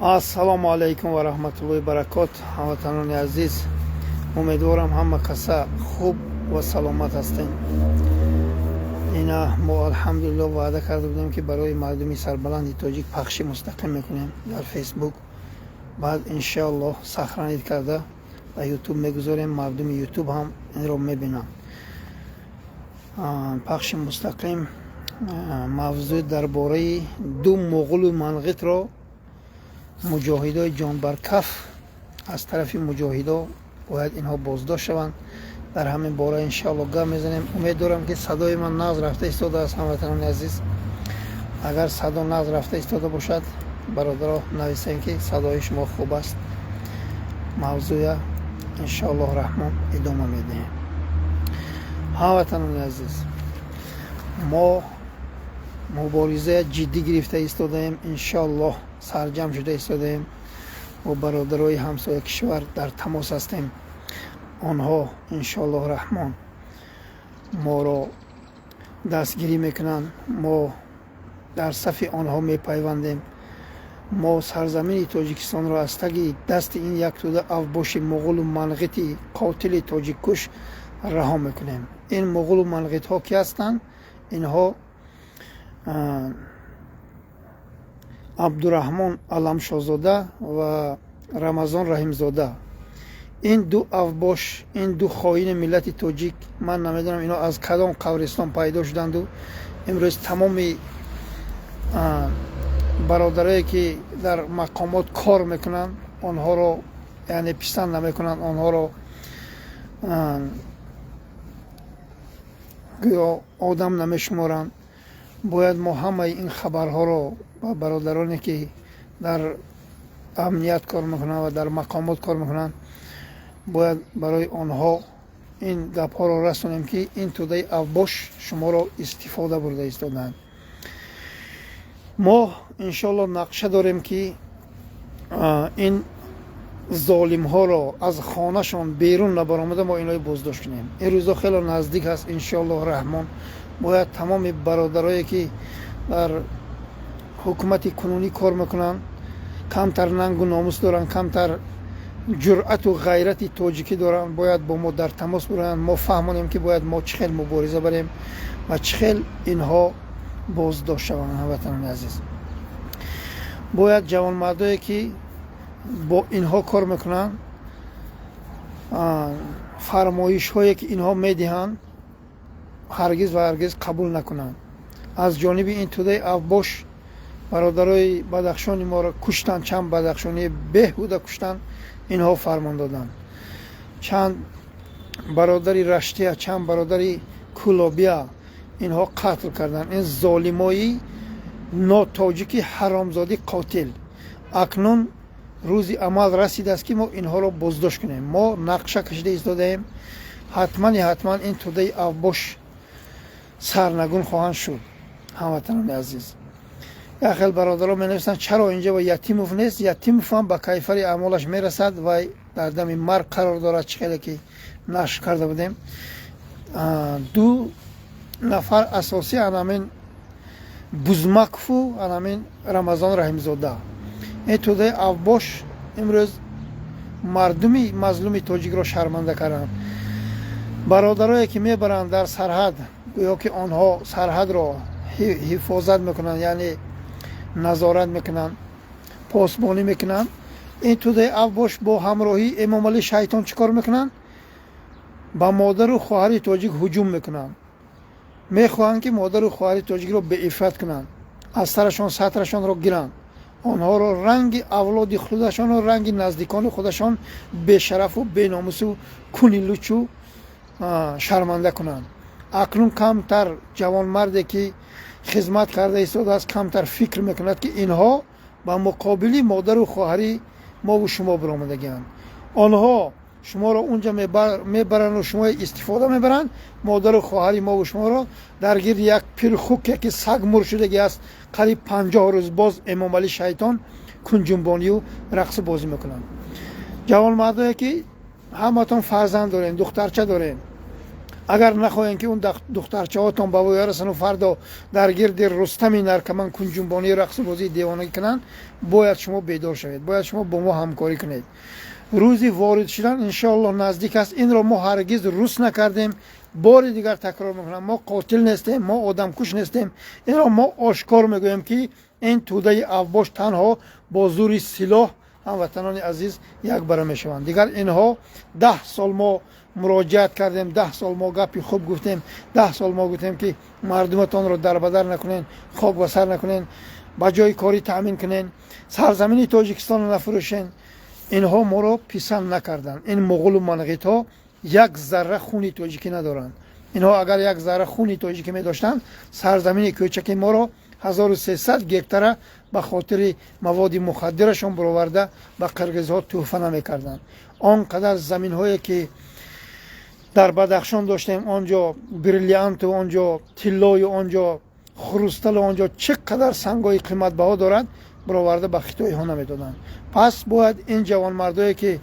ассалому алайкум ва раҳматуллоҳи баракот. ҳамватанони азиз, умедворам ҳама каса хуб ва саломат ҳастем. ина мо алҳамдулиллоҳ ваъда карда будем ки барои мардуми сарбаланди тоҷик пахши мустақим мекунем дар фейсбук. баъд иншоаллоҳ сахранид карда ба ютуб мегузорем, мардуми ютуб ҳам инро мебинам. пахши мустақим мавзӯъ дар бораи ду муғулу манғитро муҷоҳидои ҷонбаркаф аз тарафи муҷоҳидо бояд инҳо боздошт шаванд. дар ҳамин бора иншоаллоҳ гап мезанем. умед дорам ки садои ман нағз рафта истодааст. ҳамватанони азиз, агар садо нағз рафта истода бошад, бародаро нависем ки садои шумо хуб аст. мавзӯя иншоаллоҳ раҳмон идома медиҳем. ҳамватанони азиз, мо муборизаи ҷиддӣ гирифта истодаем, иншоаллоҳ сарҷам шуда истодаем. бо бародарои ҳамсоя кишвар дар тамос ҳастем. онҳо иншоаллоҳ раҳмон моро дастгирӣ мекунанд, мо дар сафи онҳо мепайвандем. мо сарзамини тоҷикистонро аз таги дасти ин як тӯда авбоши муғулу манғити қотили тоҷиккуш раҳо мекунем. ин муғулу манғитҳо ки ҳастанд? инҳо абдураҳмон аламшозода ва рамазон раҳимзода. ин ду авбош, ин ду хоини миллати тоҷик, ман намедонам ино аз кадом қабристон пайдо шуданду имрӯз тамоми бародарое ки дар мақомот кор мекунанд, онҳоро яъне писанд намекунанд, онҳоро гӯё одам намешуморанд. бояд мо ҳамаи ин хабарҳоро ба бародароне ки дар амният кор мекунанд ва дар мақомот кор мекунанд, бояд барои онҳо ин гапҳоро расонем ки ин тӯдаи авбош шуморо истифода бурда истоданд. мо иншоаллоҳ нақша дорем ки ин золимҳоро аз хонашон берун набаромада мо инҳои боздошт кунем. ин рӯзо хело наздик аст. иншоаллоҳ раҳмон бояд тамоми бародарое ки дар ҳукумати кунунӣ кор мекунанд, камтар нангу номус доранд, камтар ҷуръату ғайрати тоҷикӣ доранд, бояд бо мо дар тамос буранд. мо фаҳмонем ки бояд мо чӣ хел мубориза барем ва чӣ хел инҳо боздошт шаванд. ҳамватанони азиз, бояд ҷавонмардое ки бо инҳо кор мекунанд, фармоишҳое ки инҳо медиҳанд, ҳаргиз ва ҳаргиз қабул накунанд. аз ҷониби ин тӯдаи авбош бародарои бадахшони моро куштанд, чанд бадахшони беҳуда куштанд, инҳо фармон доданд. чанд бародари раштия, чанд бародари кулобия инҳо қатл карданд. ин золимои нотоҷики ҳаромзоди қотил. акнун рӯзи амал расидааст ки мо инҳоро боздошт кунем. мо нақша кашида истодаем. ҳатмани ҳатман ин тӯдаи авбош сарнагун хоҳанд шуд. ҳамватанони азиз, як хел бародаро менависанд чаро инҷа ва ятимов нест. ятимов ҳам ба кайфари аъмолаш мерасад ва дар дами марг қарор дорад. чӣ хеле ки нашр карда будем, ду нафар асосӣ анамин бузмакову анамин рамазон раҳимзода. ин тӯдаи авбош имрӯз мардуми мазлуми тоҷикро шарманда карданд. бародарое ки мебаранд дар сарҳад, гӯё ки онҳо сарҳадро ҳифозат мекунанд, яъне назорат мекунанд, посбонӣ мекунанд. ин тӯдаи авбош бо ҳамроҳии эмомалӣ шайтон чӣ кор мекунанд? ба модару хоҳари тоҷик ҳуҷум мекунанд. мехоҳанд ки модару хоҳари тоҷикро беиффат кунанд, аз сарашон сатрашонро гиранд, онҳоро ранги авлоди худашону ранги наздикони худашон бешарафу беномусу кунилучу шарманда кунанд. акнун камтар ҷавонмарде ки хизмат карда истодааст, камтар фикр мекунад ки инҳо ба муқобили модару хоҳари мову шумо биромадагианд. онҳо шуморо унҷа мебаранду шумо истифода мебаранд. модару хоҳари мову шуморо дар гирди як пирхуке ки саг мур шудаги аст қариб 50 рӯз боз эмомалӣ шайтон кунҷумбонию рақсу бозӣ мекунанд. ҷавонмардое ки ҳаматон фарзанд дорем, духтарча дорем, اگر نخواهیم که اون دخترچه‌هاتون به وی رسن و فردا در گرد رستم نرکمان کنجنبانی رقص و بازی دیوانگی کنن، باید شما بیدار شوید، باید شما با ما همکاری کنید. روزی وارد شدن انشاءالله نزدیک است. این را ما هرگز روس نکردیم. بار دیگر تکرار میکنم، ما قاتل نیستیم، ما آدم کش نیستیم. این را ما آشکار میگوییم که این توده اوباش تنها با زور سلاح هموطنان عزیز یک باره میشوند. دیگر اینها 10 سال ما مراجعت کردیم، 10 سال ما گپی خوب گفتیم، 10 سال ما گفتیم که مردمتان را در بدر نکنین، خاک و سر نکنین، با جای کاری تامین کنین، سرزمین تاجیکستان را نفروشین. اینها ما را پسند نکردند. این مغول و منغیت ها یک ذره خونی تاجیکی ندارند. اینها اگر یک ذره خونی تاجیکی می داشتند، سرزمین کوچک ما را 1300 گکتاره به خاطر مواد مخدرشون برآورده به قرقیزها تحفه نمیکردند. آنقدر زمین هایی که در بدخشان داشتیم، آنجا بریلیانت و آنجا طلای و آنجا خروستل و آنجا چقدر سنگای قیمت بها دارد، برآورده به خطای ها نمیدادند. پس باید این جوان مردایی که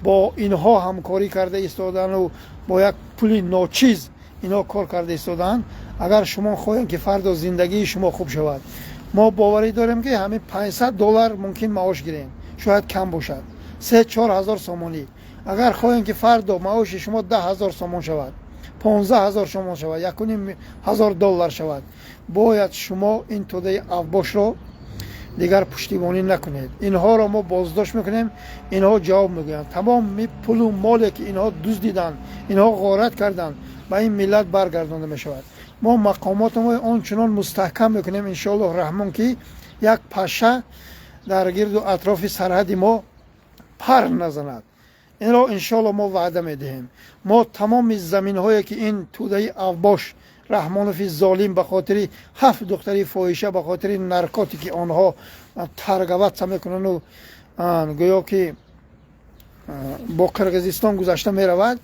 با اینها همکاری کرده ایستادن و با یک پول ناچیز اینا کار کرده ایستادن، اگر شما خواهید که فردا زندگی شما خوب شود، ما باوری داریم که همین $500 ممکن معاش گیریم، شاید کم باشد، 3-4 هزار سامانی. اگر خواهید که فردا معاش شما 10,000 سامان شود، 15,000 سامان شود، $1,500 شود، باید شما این توده اوباش را دیگر پشتیبانی نکنید. اینها را ما بازداشت میکنیم، اینها جواب میگویند. تمام پول و مالی که اینها دزدیدند، اینها غارت کردند، به این ملت برگردانده میشود. ما مقامات ما آنچنان مستحکم میکنیم ان شاء الله رحمان که یک پشه در گرد و اطراف سرحد ما پر نزند. این را ان شاء الله ما وعده میدهیم. ما تمام زمین هایی که این توده اوباش رحمانوف ظالم به خاطر 7 دختری فاحشه، به خاطر نارکوتیکی آنها ترگوت میکنن و گویا که با قرقیزستان گذشته میرود،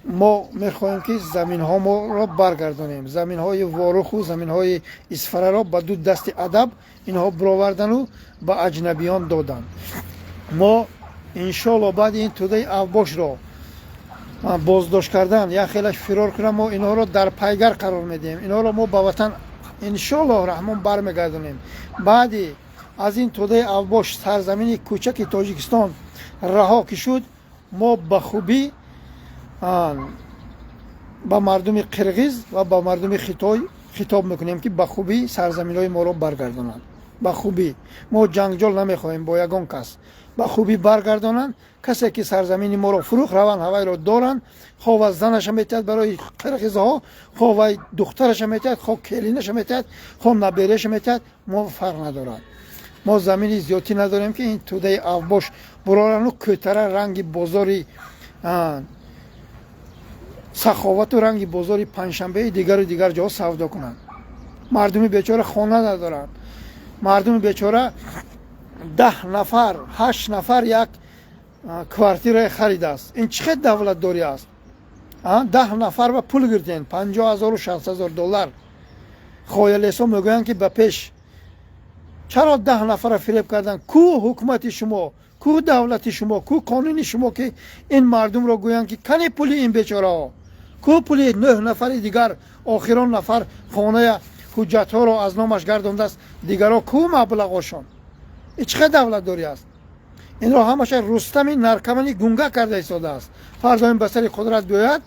ما میخواهیم که زمین ها ما را برگردانیم. زمین های واروخ و زمین های اسفره را به دو دست ادب اینها برآوردن و به اجنبیان دادن. ما انشالله بعد این توده اوباش را بازداشت کردن یا خیلیش فرار کردن، ما اینها را در پایگاه قرار میدیم. اینها را ما به وطن انشالله رحمان برمیگردونیم. بعد از این توده اوباش سرزمین کوچک تاجیکستان رها که شد، ما به خوبی با مردم قرقیز و با مردم خطای خطاب میکنیم که به خوبی سرزمین های ما را برگردانند. به خوبی ما جنگجال نمیخواهیم با یگان کس، به خوبی برگردانند. کسی که سرزمین ما را فروخ روان هوای را دارند، خواه زنش میتید برای قرقیزها، خواه دخترش میتید، خواه کلینش میتید، خواه نبیرش میتید، ما فرق ندارند. ما زمینی زیادی نداریم که این توده اوباش برارن و کتره رنگ بازاری سخاوت و رنگ بازاری پنجشنبه دیگر جا سودا کنند. مردم بیچاره خانه ندارند. مردم بیچاره 10 نفر 8 نفر یک کوارتیر خرید است. این چقدر دولت داری است؟ 10 نفر به پول گرفتن 50,000 و 60,000 دلار. خایلیسا میگویند که به پیش چرا 10 نفر فریب کردن؟ کو حکومت شما، کو دولت شما، کو قانون شما که این مردم را گویند که کنی پول این بیچاره ها، کو پول 9 نفر دیگر آخران نفر خانه حجت ها را از نامش گردانده است، دیگرها کو مبلغشان؟ این چقدر دولت داری است؟ این را همش رستم نرکمانی گونگه کرده ایستاده است. فردا این بسری قدرت بیاید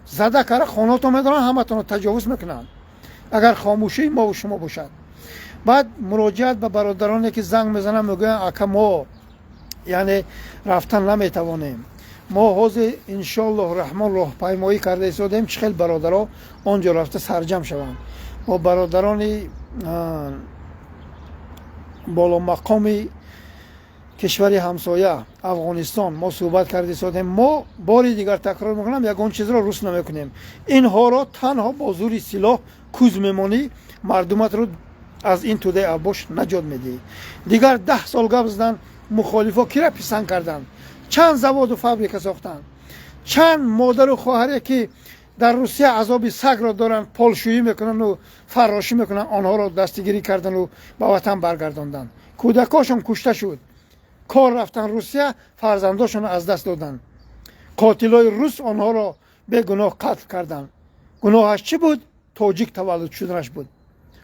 زده کرده خانه‌تون میدارن، همتون تجاوز میکنن. اگر خاموشی ما و شما باشد. بعد مراجعت به برادرانی که زنگ میزنن میگن اکا ما یعنی رفتن نمیتوانیم، ما حاضر ان شاء الله رحمان راهپیمایی کرده ایستادیم چه خیلی برادرها آنجا رفته سرجم شوند. ما برادران بالا مقامی کشور همسایه افغانستان ما صحبت کرده ایستادیم. ما باری دیگر تکرار میکنم یگان چیز را روس نمیکنیم. اینها را تنها با زور سلاح کوز میمانی مردمت رو از این توده اوباش نجات میدی. دیگر 10 سال گپ زدن مخالفا کی را پسند کردن، چند زواد و فابریکه ساختن، چند مادر و خواهری که در روسیه عذاب سگ را دارن پالشویی میکنن و فراشی میکنن، آنها را دستگیری کردن و به وطن برگرداندن. کودکاشون کشته شد، کار رفتن روسیه، فرزنداشون از دست دادن. قاتلای روس آنها را бегуноҳ қатл карданд. гуноҳаш чӣ буд? тоҷик таваллуд шуданаш буд.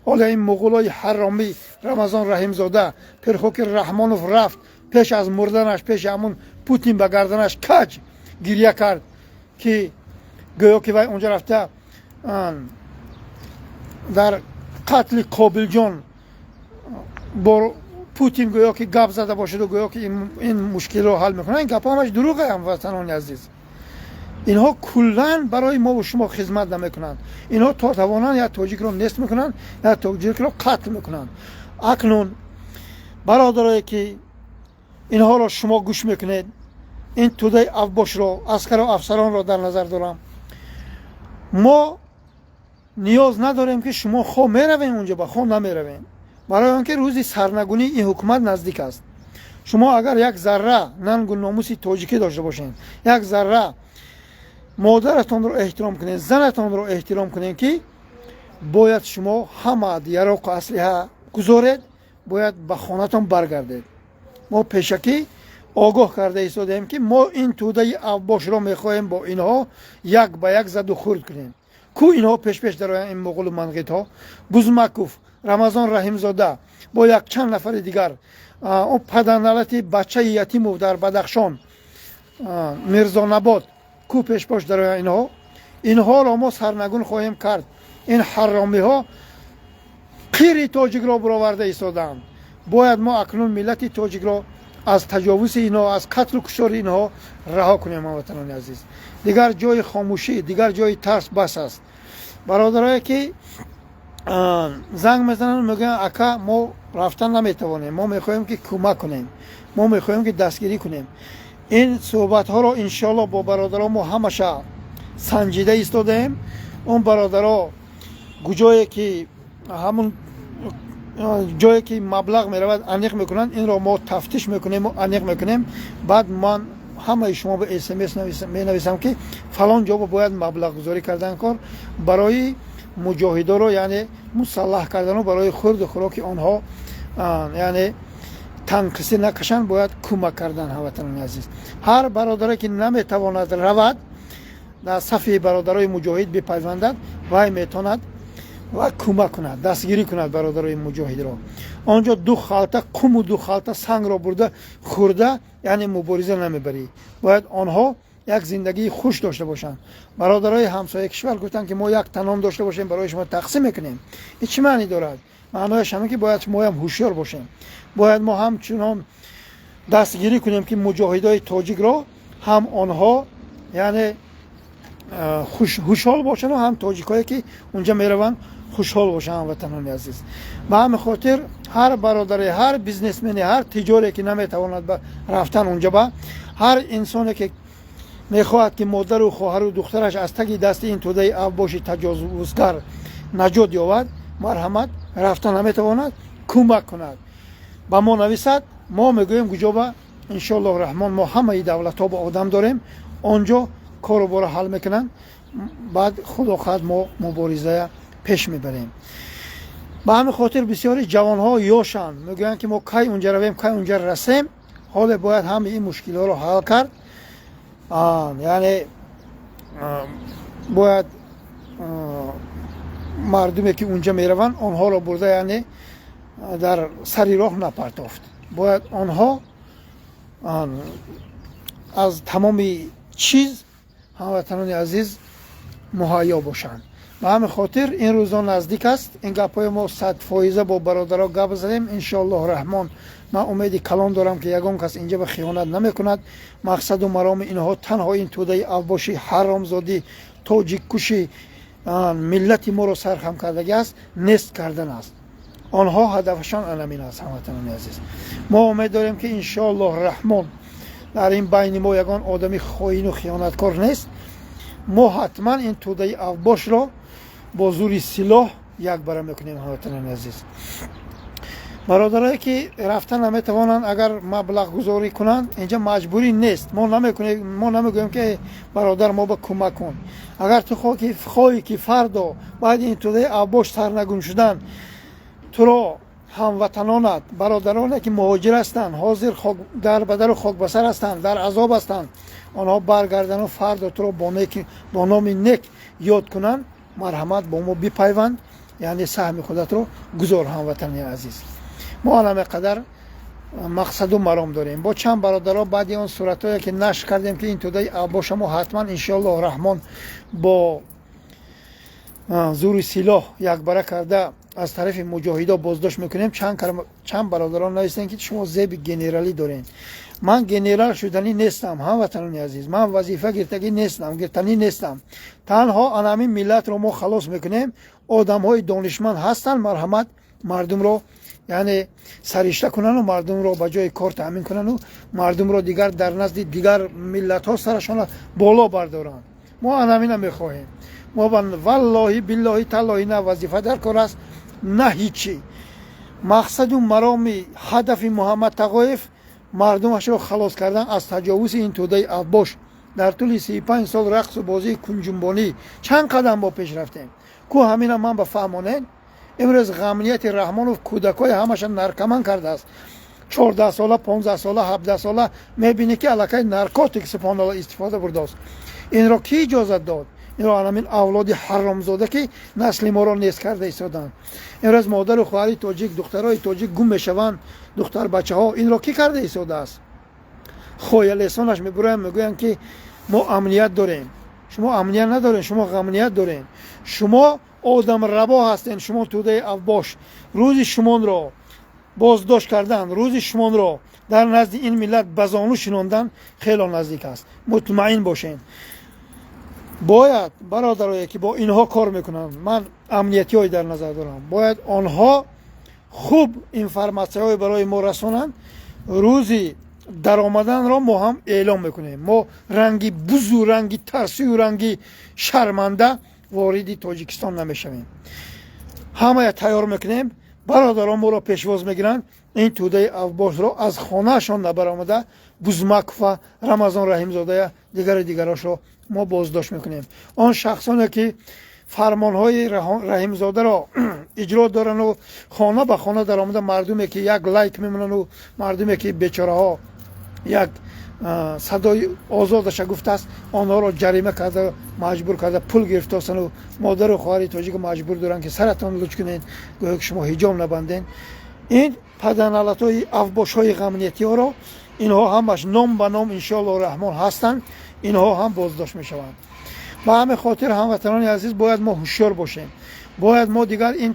ҳола ин муғулои ҳаромӣ Рамазон Раҳимзода Пирхоки Раҳмонов рафт пеш аз мурданаш, пеши ҳамун Путин ба гарданаш каҷ гирья кард, ки гӯё ки вай онҷа рафта дар қатли Қобилҷон бо Путин гӯё ки гап зада бошаду гӯё ки ин мушкилро ҳал мекунад. Ин гапҳо ҳамаш дурӯғ ам ватанони азиз. اینها کلاً برای ما و شما خدمت نمیکنند. اینها تا توانند یا تاجیک را نیست میکنند یا تاجیک را قتل میکنند. اکنون برادرایی که اینها را شما گوش میکنید، این توده افباش را، عسکر و افسران را در نظر دارم. ما نیاز نداریم که شما خواه میروین اونجا با خواه نمیروین، برای آنکه روزی سرنگونی این حکومت نزدیک است. شما اگر یک ذره ننگ و ناموس تاجیکی داشته باشین، یک ذره مادرتان رو احترام کنین، زنتان رو احترام کنین، که باید شما همه دیاروق و اسلحه گذارید، باید به خانه‌تان برگردید. ما پیشکی آگاه کرده ایستادیم که ما این توده افباش را میخواهیم با اینها یک به یک زد و خورد کنیم. کو اینها پیش در این مغول منقیط ها بوزماکوف، رمضان رحیمزاده با یک چند نفر دیگر، اون پدرنالت بچه یتیم در بدخشان، میرزا نبات، کو پیش در اینها را ما سرنگون خواهیم کرد. این حرامی ها قیر تاجیک را برآورده ایستادند. باید ما اکنون ملت تاجیک را از تجاوز اینها، از قتل و کشتار اینها رها کنیم. هموطنان عزیز، دیگر جای خاموشی، دیگر جای ترس بس است. برادرایی که زنگ میزنن میگن اکا ما رفتن نمیتوانیم، ما میخواهیم که کمک کنیم، ما میخواهیم که دستگیری کنیم. این صحبت ها را انشالله با برادران ما همشه سنجیده ایستادیم. اون برادرها کجایی که همون جایی که مبلغ میرود انیق میکنن، این را ما تفتیش میکنیم و انیق میکنیم. بعد من همه شما به SMS مینویسم که فلان جا باید مبلغ گذاری کردن کار برای مجاهدا رو، یعنی مسلح کردن و برای خورد و خوراک آنها، یعنی تنقیصی نکشن، باید کمک کردن. هموطنان عزیز، هر برادری که نمیتواند رود در صف برادرای مجاهد بپیوندد، وای میتواند و کمک کند، دستگیری کند برادرای مجاهد را. آنجا دو خالطه قم و دو خالطه سنگ را برده خورده، یعنی مبارزه نمیبری. باید آنها یک زندگی خوش داشته باشند. برادرای همسایه کشور گفتن که ما یک تنام داشته باشیم برای شما تقسیم میکنیم. این چه معنی دارد؟ معنیش همین که باید ما هم هوشیار باشیم. باید ما همچنان دستگیری کنیم که مجاهدای تاجیک را هم آنها یعنی خوشحال باشن و هم تاجیکایی که اونجا میروند خوشحال باشن. هموطنان عزیز، به همین خاطر هر برادری، هر بیزنسمنی، هر تجاری که نمیتواند رفتن اونجا، با هر انسانی که میخواهد که مادر و خواهر و دخترش از تگ دست این توده افباش تجاوزگر نجات یابد، مرحمت رفتن نمیتواند، کمک کند. با ما نویسد، ما میگوییم کجا با انشالله الرحمن ما همه دولت ها با آدم داریم، آنجا کارو برای حل میکنن. بعد خدا خواهد ما مبارزه پیش میبریم. به همین خاطر بسیاری جوان ها یاشن میگویند که ما کی اونجا رویم، کی اونجا رسیم. حالا باید همه این مشکل ها رو حل کرد. یعنی باید مردمی که اونجا میروند آنها را برده، یعنی در سری راه نپرتافت. باید آنها از تمام چیز هموطنان عزیز مهیا باشند. به همین خاطر این روزا نزدیک است. این گپای ما 100% با برادرها گپ زدیم. انشالله الرحمن من امید کلان دارم که یگان کس اینجا به خیانت نمیکند. مقصد و مرام اینها تنها این توده افباشی حرامزادی تاجیک کشی ملت ما رو سرخم کردگی است، نیست کردن است. آنها هدفشان همین است. هموطنان عزیز، ما امید داریم که انشالله الرحمن در این بین ما یگان آدمی خائن و خیانتکار نیست. ما حتما این توده افباش را با زور سلاح یک باره میکنیم. هموطنان عزیز، برادرایی که رفتن نمیتوانند اگر مبلغ گذاری کنند، اینجا مجبوری نیست. ما نمیگوییم که برادر ما به کمک کن. اگر تو خواهی که فردا باید این توده افباش سرنگون شدن تو را هموطنانت، برادرانی که مهاجر هستند، حاضر در بدر خاک بسر هستند، در عذاب هستند، آنها برگردن و فردا تو رو با نام نیک یاد کنند. مرحمت با ما بپیوند، یعنی سهم خودت رو گذار هموطنی عزیز. ما همه قدر مقصد و مرام داریم. با چند برادرها بعد اون صورتایی که نشر کردیم که این تودای ابوش ما حتما ان شاء الله رحمان با زور سلاح یک باره کرده از طرف مجاهدا بازداشت میکنیم. چند برادران نوشتن که شما زیب گنرالی دارین. من گنرال شدنی نیستم هموطنان عزیز. من وظیفه گرفتنی نیستم. تنها همین ملت رو ما خلاص میکنیم. آدم های دانشمند هستن، مرحمت مردم رو یعنی سرشته کنن و مردم رو به جای کار تامین کنن و مردم رو دیگر در نزد دیگر ملت ها سرشان بالا بردارن. ما همین میخواهیم. ما والله بالله تعالی نه وظیفه در کار است نه هیچی. مقصد و مرام هدف محمد تقایف مردمش رو خلاص کردن از تجاوز این توده ابوش. در طول 35 سال رقص و بازی کنجنبانی چند قدم با پیش رفتیم. کو همین من به فهمانین امروز غمنیت رحمان و کودکای همشان نرکمان کرده است. 14 ساله 15 ساله 17 ساله میبینی که علاقه نارکوتیک سبحان الله استفاده برده است. این را کی اجازت داد؟ این را همین اولاد حرامزاده که نسل ما را نیست کرده ایستادن. امروز مادر و خواهر تاجیک، دخترای تاجیک گم میشوند، دختر بچه ها. این را کی کرده ایستاده است؟ خوی لسانش میگویند که ما امنیت داریم. شما امنیت ندارین، شما غمنیت دارین. شما آدم ربا هستین. شما توده ابوش روز شما را بازداشت کردن، روز شما را در نزد این ملت بزانو شناندن خیلی نزدیک است. مطمئن باشین. باید برادرایی که با اینها کار میکنن، من امنیتی های در نظر دارم، باید آنها خوب اینفرماسیون های برای ما رسونن. روزی در آمدن را ما هم اعلام میکنیم. ما رنگی بزرگ، رنگی ترسی و رنگی شرمنده وارد تاجیکستان نمیشویم. همه تیار میکنیم. برادران ما را پیشواز میگیرن این توده ابوش را از خانه شان نبرآمده بوزمک و رمضان رحیم زاده دیگراش را ما بازداشت میکنیم. آن شخصانی که فرمان های رحیم زاده را اجرا دارن و خانه به خانه در آمده مردمی که یک لایک میمونن و مردمی که بیچاره ها یک صدای آزادش گفته است آنها را جریمه کرده، مجبور کرده پول گرفته است و مادر و خواهر تاجیک مجبور دارن که سرتان لوچ کنین، گویا که شما حجاب نبندین. این پدرنالت های ابوش های غمنیتی ها را اینها همش نام به نام ان شاء الله رحمان هستند. اینها هم بازداشت میشوند. به همین خاطر هموطنان عزیز باید ما هوشیار باشیم. باید ما دیگر این